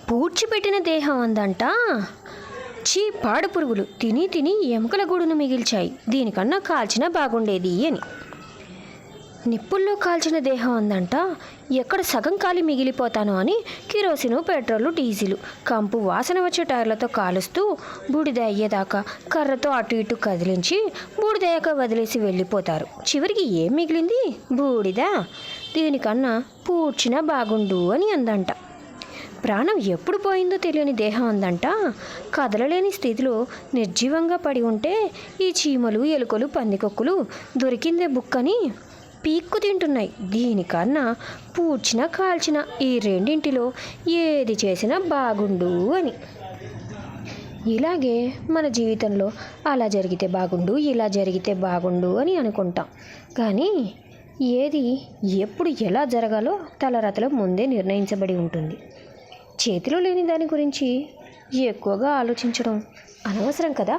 పూడ్చిపెట్టిన దేహం అందంట. చీ పాడు పురుగులు తిని తిని ఎముకల గూడును మిగిల్చాయి, దీనికన్నా కాల్చినా బాగుండేది అని. నిప్పుల్లో కాల్చిన దేహం అందంట. ఎక్కడ సగం కాలి మిగిలిపోతానో అని కిరోసిను, పెట్రోలు, డీజిలు కంపు వాసన వచ్చే టైర్లతో కాలుస్తూ బూడిద అయ్యేదాకా కర్రతో అటు ఇటు కదిలించి బూడిదయ్యాక వదిలేసి వెళ్ళిపోతారు. చివరికి ఏం మిగిలింది? బూడిద. దీనికన్నా పూడ్చినా బాగుండు అని అందంట. ప్రాణం ఎప్పుడు పోయిందో తెలియని దేహం అందంట. కదలలేని స్థితిలో నిర్జీవంగా పడి ఉంటే ఈ చీమలు, ఎలుకలు, పందికొక్కులు దొరికిందే బుక్కని పీక్కు తింటున్నాయి. దీనికన్నా పూడ్చిన కాల్చిన ఈ రెండింటిలో ఏది చేసినా బాగుండు అని. ఇలాగే మన జీవితంలో అలా జరిగితే బాగుండు, ఇలా జరిగితే బాగుండు అని అనుకుంటాం. కానీ ఏది ఎప్పుడు ఎలా జరగాలో తలరాతలో ముందే నిర్ణయించబడి ఉంటుంది. చేతిలో లేని దాని గురించి ఎక్కువగా ఆలోచించడం అనవసరం కదా.